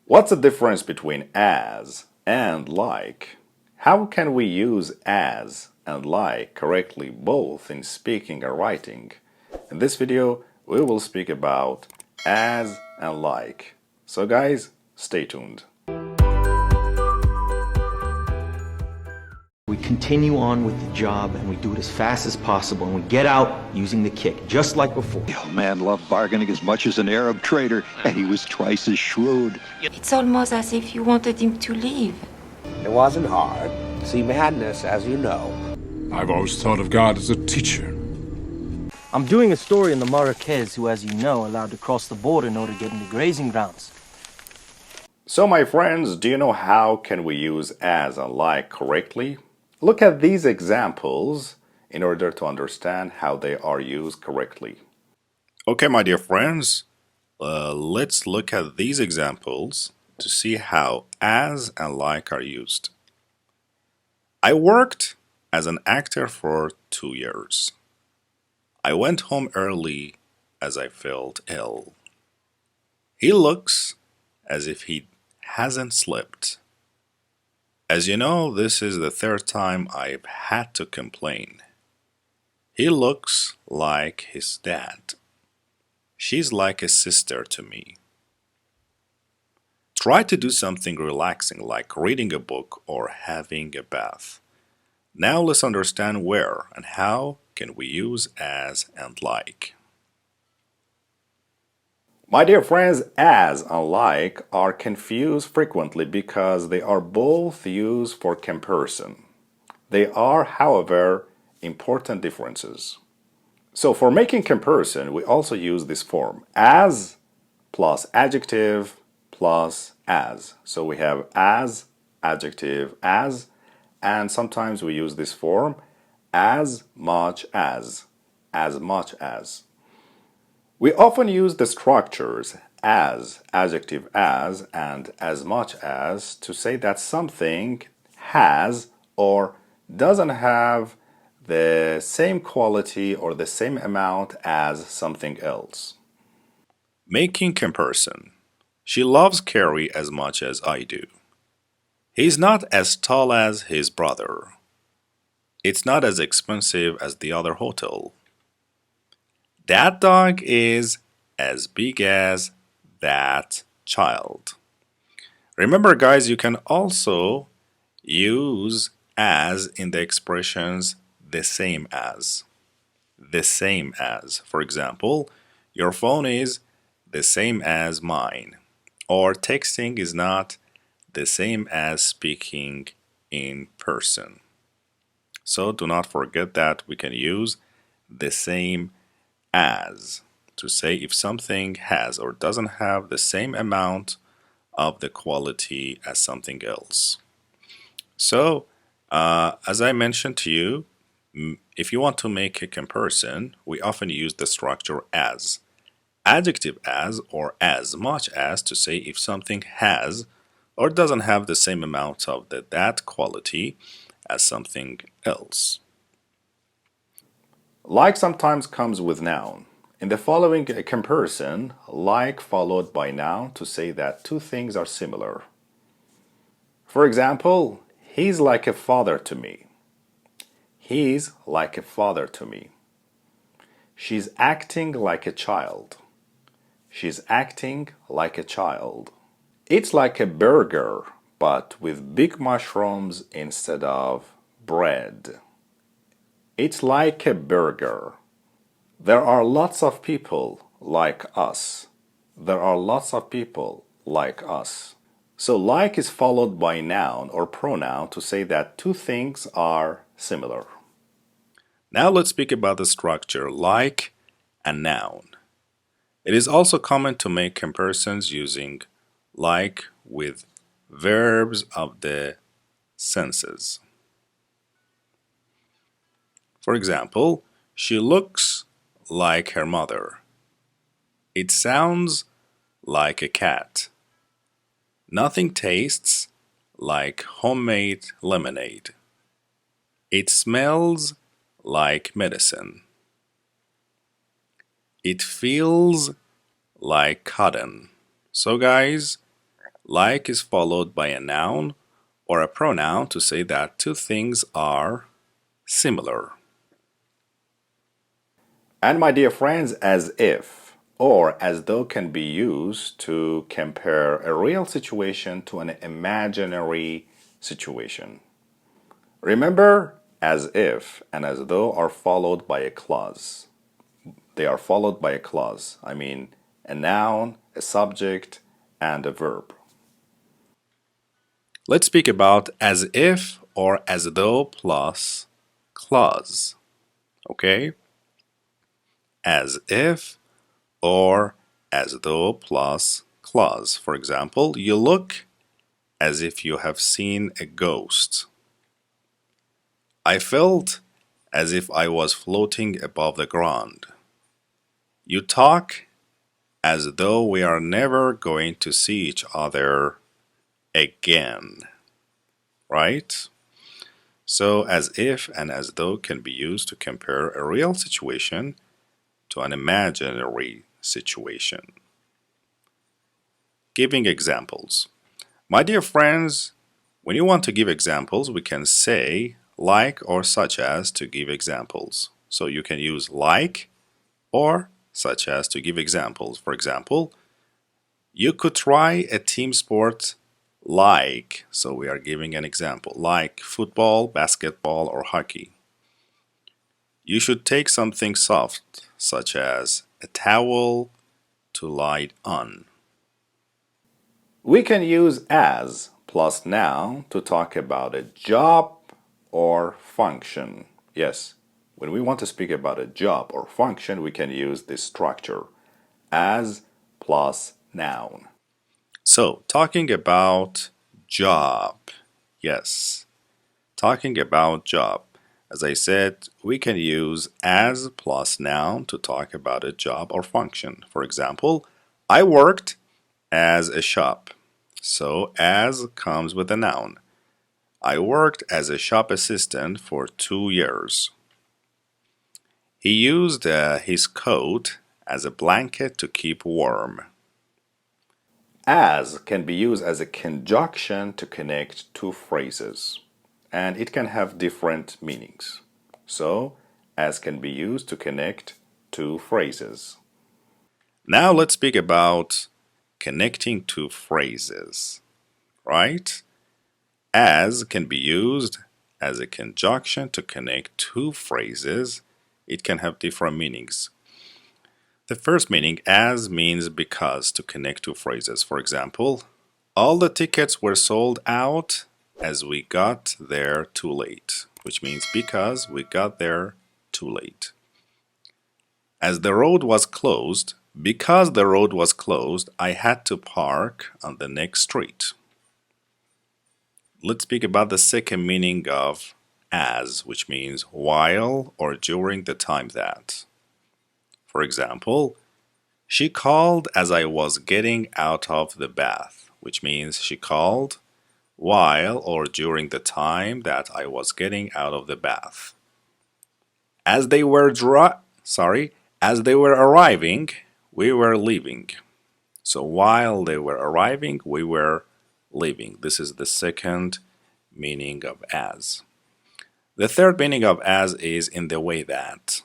What's the difference between as and like? How can we use as and like correctly both in speaking and writing? In this video, we will speak about as and like. So guys, stay tuned. We continue on with the job and we do it as fast as possible and we get out using the kick, just like before. The old man loved bargaining as much as an Arab trader, and he was twice as shrewd. It's almost as if you wanted him to leave. It wasn't hard. See, madness, as you know. I've always thought of God as a teacher. I'm doing a story on the Marrakez who, as you know, allowed to cross the border in order to get into grazing grounds. So my friends, do you know how can we use as and like correctly? Look at these examples in order to understand how they are used correctly. Okay, my dear friends, let's look at these examples to see how as and like are used. I worked as an actor for 2 years. I went home early as I felt ill. He looks as if he hasn't slept. As you know, this is the 3rd time I've had to complain. He looks like his dad. She's like a sister to me. Try to do something relaxing like reading a book or having a bath. Now let's understand where and how can we use as and like. My dear friends, as and like are confused frequently because they are both used for comparison. They are, however, important differences. So for making comparison, we also use this form, as plus adjective plus as. So we have as, adjective, as, and sometimes we use this form, as much as much as. We often use the structures as, adjective as, and as much as to say that something has or doesn't have the same quality or the same amount as something else. Making comparison. She loves Carrie as much as I do. He's not as tall as his brother. It's not as expensive as the other hotel. That dog is as big as that child. Remember, guys, you can also use as in the expressions the same as. The same as. For example, your phone is the same as mine. Or texting is not the same as speaking in person. So do not forget that we can use the same as to say if something has or doesn't have the same amount of the quality as something else. So, as I mentioned to you, if you want to make a comparison, we often use the structure as, adjective as, or as much as to say if something has or doesn't have the same amount of that quality as something else. Like sometimes comes with noun. In the following comparison, like followed by noun to say that two things are similar. For example, he's like a father to me. He's like a father to me. She's acting like a child. She's acting like a child. It's like a burger, but with big mushrooms instead of bread. It's like a burger. There are lots of people like us. There are lots of people like us. So like is followed by noun or pronoun to say that two things are similar. Now let's speak about the structure like and noun. It is also common to make comparisons using like with verbs of the senses. For example, she looks like her mother. It sounds like a cat. Nothing tastes like homemade lemonade. It smells like medicine. It feels like cotton. So guys, Like is followed by a noun or a pronoun to say that two things are similar. And my dear friends, as if or as though can be used to compare a real situation to an imaginary situation. Remember, as if and as though are followed by a clause. They are followed by a clause. I mean, a noun, a subject, and a verb. Let's speak about as if or as though plus clause. Okay? As if or as though plus clause. For example, you look as if you have seen a ghost. I felt as if I was floating above the ground. You talk as though we are never going to see each other again. Right? So, as if and as though can be used to compare a real situation to an imaginary situation. Giving examples. My dear friends, when you want to give examples, we can say like or such as to give examples. So you can use like or such as to give examples. For example, you could try a team sport like, so we are giving an example, like football, basketball, or hockey. You should take something soft, such as a towel, to lie on. We can use as plus noun to talk about a job or function. Yes, when we want to speak about a job or function, we can use this structure, as plus noun. So, talking about job. Yes, talking about job. As I said, we can use as plus noun to talk about a job or function. For example, I worked as a shop. So, as comes with a noun. I worked as a shop assistant for 2 years. He used his coat as a blanket to keep warm. As can be used as a conjunction to connect two phrases, and it can have different meanings. So, as can be used to connect two phrases. Now let's speak about connecting two phrases, right? As can be used as a conjunction to connect two phrases. It can have different meanings. The first meaning, as, means because to connect two phrases. For example, all the tickets were sold out as we got there too late, which means because we got there too late. As the road was closed, because the road was closed, I had to park on the next street. Let's speak about the second meaning of as, which means while or during the time that. For example, she called as I was getting out of the bath, which means she called while or during the time that I was getting out of the bath. As they were arriving, we were leaving. So while they were arriving, we were leaving. This is the second meaning of as. The third meaning of as is in the way that.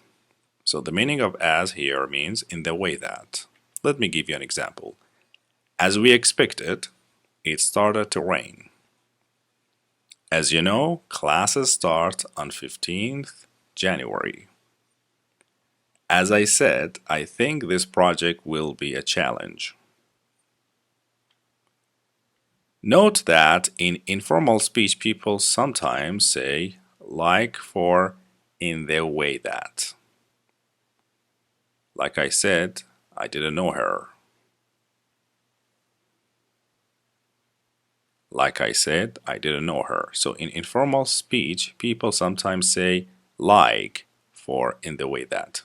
So the meaning of as here means in the way that. Let me give you an example. As we expected, it started to rain. As you know, classes start on 15th January. As I said, I think this project will be a challenge. Note that in informal speech, people sometimes say like for in the way that. Like I said, I didn't know her. Like I said, I didn't know her. So in informal speech, people sometimes say like for in the way that.